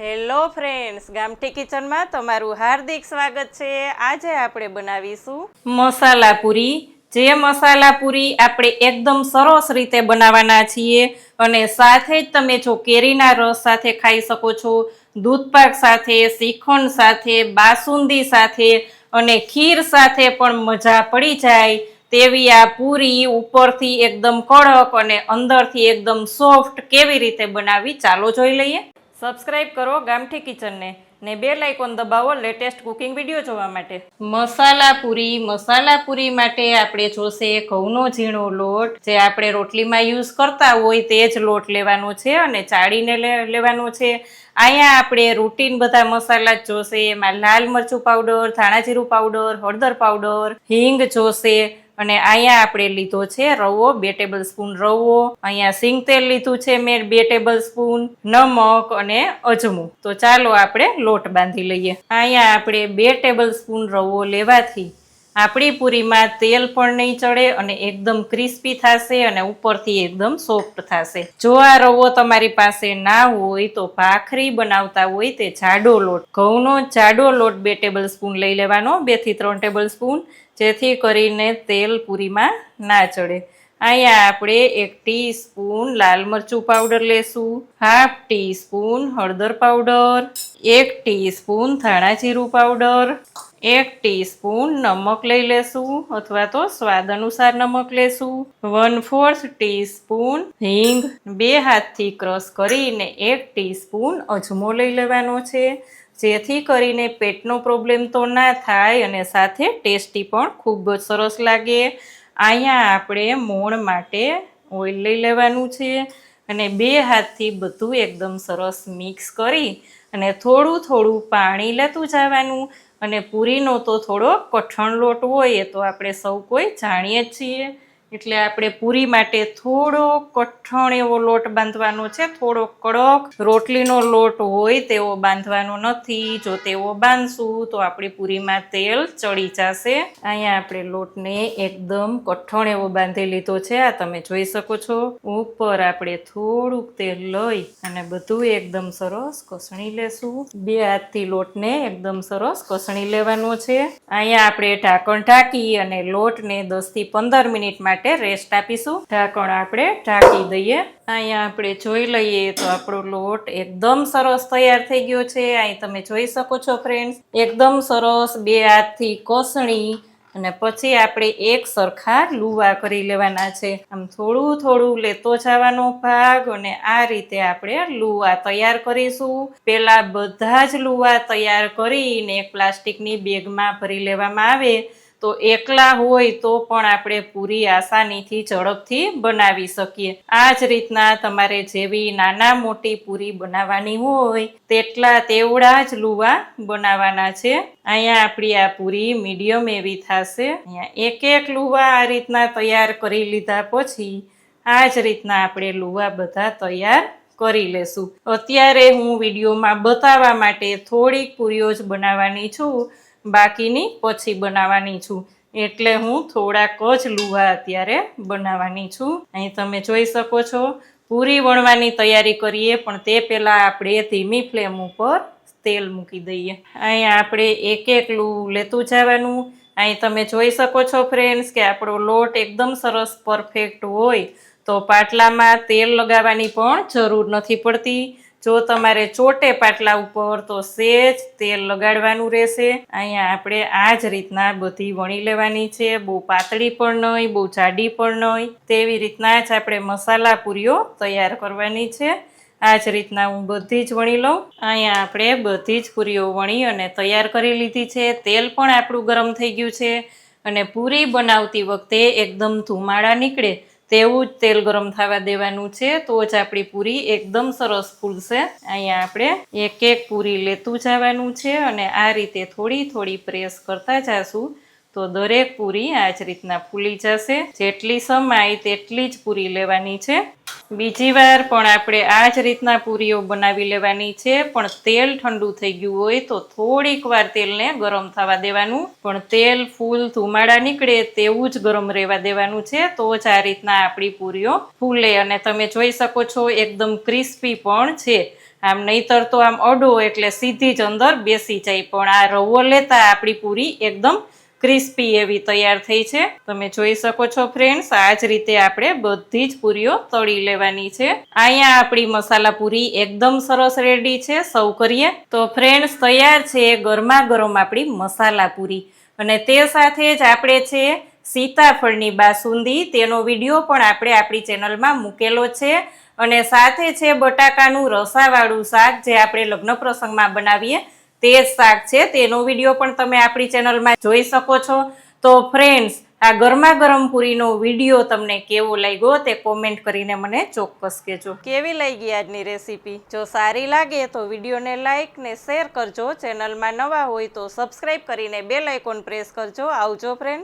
Hello friends, ગામઠી કિચનમાં તમારું હાર્દિક સ્વાગત છે. આજે આપણે બનાવીશું મસાલા પૂરી. જે મસાલા પૂરી આપણે એકદમ સરસ રીતે બનાવવાના છીએ અને સાથે જ તમે જો કેરીના રસ સાથે ખાઈ શકો છો, દૂધપાક સાથે, શ્રીખંડ સાથે, બાસુંદી સાથે અને ખીર સાથે પણ મજા પડી જાય તેવી આ પૂરી ઉપરથી એકદમ કડક અને અંદરથી એકદમ સોફ્ટ કેવી રીતે બનાવી ચાલો જોઈ લઈએ. સબસ્ક્રાઇબ કરો ગામઠી કિચનને ને બેલ આઇકોન દબાવો લેટેસ્ટ કુકિંગ વિડીયો જોવા માટે. મસાલા પૂરી માટે આપણે જોશે ઘઉંનો ઝીણો લોટ, જે આપણે રોટલીમાં યુઝ કરતા હોય તે જ લોટ લેવાનો છે અને ચાળીને લેવાનો છે. અહીંયા આપણે રૂટીન બધા મસાલા જ જોશે. એમાં લાલ મરચું પાવડર, ધાણા જીરું પાવડર, હળદર પાવડર, હિંગ જોશે અને અહીંયા આપણે લીધો છે રવો, 2 ટેબલ સ્પૂન રવો. અહીંયા સિંગ તેલ લીધું છે મેં 2 ટેબલ સ્પૂન, નમક અને અજમું. તો ચાલો આપણે લોટ બાંધી લઈએ. અહીંયા આપણે 2 ટેબલ સ્પૂન રવો લેવાથી આપણી પૂરીમાં તેલ પણ નહીં ચડે અને એકદમ ક્રિસ્પી થશે અને ઉપરથી એકદમ સોફ્ટ થશે. જો આ રવો તમારી પાસે ના હોય તો ભાખરી બનાવતા હોય તે જાડો લોટ, ઘઉંનો જાડો લોટ 2 ટેબલ સ્પૂન લઈ લેવાનો, 2 થી 3 ટેબલ સ્પૂન, જેથી કરીને તેલ પૂરીમાં ના ચડે. અહીંયા આપણે 1 ટીસ્પૂન લાલ મરચું પાવડર લેશું, હાફ ટીસ્પૂન હળદર પાવડર, 1 ટીસ્પૂન ધાણા જીરું પાવડર, 1 ટીસ્પૂન નમક લઈ લેશું અથવા તો સ્વાદ અનુસાર નમક લેશું, 1/4 ટીસ્પૂન હિંગ, 2 હાથથી ક્રશ કરીને 1 ટીસ્પૂન અજમો લઈ લેવાનો છે, જેથી કરીને પેટનો પ્રોબ્લેમ તો ના થાય અને સાથે ટેસ્ટી પણ ખૂબ જ સરસ લાગે. અહીંયા આપણે મોણ માટે ઓઇલ લઈ લેવાનું છે અને 2 હાથથી બધું એકદમ સરસ મિક્સ કરી અને થોડું થોડું પાણી લેતું જવાનું. અને પૂરીનો તો થોડો કઠણ લોટ હોય એ તો આપણે સૌ કોઈ જાણીએ જ છીએ, એટલે આપણે પૂરી માટે થોડો કઠણ એવો લોટ બાંધવાનો છે, થોડો કડક રોટલીનો લોટ હોય તેવો બાંધવાનો નથી. જો તેવો બાંધશું તો આપણી પૂરીમાં તેલ ચડી જશે. અહીંયા આપણે લોટને એકદમ કઠણ એવો બાંધી લીધો છે, આ તમે જોઈ શકો છો. ઉપર આપણે થોડુંક તેલ લઈ અને બધું એકદમ સરસ કસણી લેશું. 2 હાથથી લોટને એકદમ સરસ કસણી લેવાનો છે. અહીંયા આપણે ઢાંકણ ઢાંકી અને લોટને 10 થી 15 મિનિટ માટે રેસ્ટ આપીશું. ઢાંકણ આપણે ઢાંકી દઈએ. અહીંયા આપણે જોઈ લઈએ તો આપણો લોટ એકદમ સરસ તૈયાર થઈ ગયો છે. અહીં તમે જોઈ શકો છો ફ્રેન્ડ્સ, એકદમ સરસ 2 હાથથી કસણી અને પછી આપણે એક સરખા લુવા કરી લેવાના છે. આમ થોડું થોડું લેતો જવાનો ભાગ અને આ રીતે આપણે લુવા તૈયાર કરીશું. પેલા બધા જ લુવા તૈયાર કરીને એક પ્લાસ્ટિકની બેગમાં ભરી લેવામાં આવે તો એકલા હોય તો પણ આપણે પૂરી આસાનીથી ઝડપથી બનાવી શકીએ. આ જ રીતના તમારે જેવી નાના મોટી પૂરી બનાવવાની હોય તેવડા જ લુવા બનાવવાના છે. અહીંયા આપણી આ પૂરી મીડિયમ એવી થશે. અહીંયા એક લુવા આ રીતના તૈયાર કરી લીધા પછી આ જ રીતના આપણે લુવા બધા તૈયાર કરી લેશું. અત્યારે હું વિડીયોમાં બતાવવા માટે થોડીક પૂરીઓ જ બનાવવાની છું, બાકીની પછી બનાવવાની છું, એટલે હું થોડાક જ લુવા અત્યારે બનાવવાની છું. અહીં તમે જોઈ શકો છો. પૂરી વણવાની તૈયારી કરીએ પણ તે પહેલાં આપણે ધીમી ફ્લેમ ઉપર તેલ મૂકી દઈએ. અહીંયા આપણે એક લું લેતું જવાનું. અહીં તમે જોઈ શકો છો ફ્રેન્ડ્સ કે આપણો લોટ એકદમ સરસ પરફેક્ટ હોય તો પાટલામાં તેલ લગાવવાની પણ જરૂર નથી પડતી. જો તમારે ચોટે પાટલા ઉપર તો સહેજ તેલ લગાડવાનું રહેશે. અહીંયા આપણે આ જ રીતના બધી વણી લેવાની છે, બહુ પાતળી પણ નહીં, બહુ જાડી પણ નહીં. તેવી રીતના જ આપણે મસાલા પૂરીઓ તૈયાર કરવાની છે. આ જ રીતના હું બધી જ વણી લઉં. અહીંયા આપણે બધી જ પૂરીઓ વણી અને તૈયાર કરી લીધી છે. તેલ પણ આપણું ગરમ થઈ ગયું છે અને પૂરી બનાવતી વખતે એકદમ ધુમાડા નીકળે તેવું જ તેલ ગરમ થવા દેવાનું છે, તો જ આપણી પૂરી એકદમ સરસ ફૂલશે. અહીંયા આપણે એક પૂરી લેતું જવાનું છે અને આ રીતે થોડી થોડી પ્રેસ કરતા જશું તો દરેક પૂરી આ જ રીતના ફૂલી જશે. જેટલી સમાય તેટલી જ પૂરી લેવાની છે. બીજી વાર પણ આપણે આ જ રીતના પૂરીઓ બનાવી લેવાની છે, પણ તેલ ઠંડુ થઈ ગયું હોય તો થોડીક વાર તેલને ગરમ થવા દેવાનું, પણ તેલ ફૂલ ધુમાડા નીકળે તેવું જ ગરમ રહેવા દેવાનું છે, તો જ આ રીતના આપણી પૂરીઓ ફૂલે. અને તમે જોઈ શકો છો એકદમ ક્રિસ્પી પણ છે. આમ નહીતર તો આમ અડો એટલે સીધી જ અંદર બેસી જાય, પણ આ રવો લેતા આપણી પૂરી એકદમ ક્રિસ્પી એવી તૈયાર થઈ છે. તમે જોઈ શકો છો ફ્રેન્ડ્સ, આ જ રીતે આપણે બધી જ પૂરીઓ તળી લેવાની છે. અહીંયા આપણી મસાલા પૂરી એકદમ સરસ રેડી છે. સર્વ કરીએ તો ફ્રેન્ડ્સ તૈયાર છે ગરમા ગરમ આપણી મસાલા પૂરી. અને તે સાથે જ આપણે છે સીતાફળની બાસુંદી, તેનો વિડીયો પણ આપણે આપણી ચેનલમાં મૂકેલો છે. અને સાથે છે બટાકાનું રસાવાળું શાક, જે આપણે લગ્ન પ્રસંગમાં બનાવીએ તે જ શાક છે, તેનો વિડીયો પણ તમે આપણી ચેનલમાં જોઈ શકો છો. તો ફ્રેન્ડ્સ, આ ગરમા ગરમ પૂરીનો વિડીયો તમને કેવો લાગ્યો તે કોમેન્ટ કરીને મને ચોક્કસ કહેજો. કેવી લાગી આજની રેસીપી? જો સારી લાગે તો વિડીયોને લાઈક ને શેર કરજો. ચેનલમાં નવા હોય તો સબસ્ક્રાઈબ કરીને બેલ આઇકોન પ્રેસ કરજો. આવજો ફ્રેન્ડ.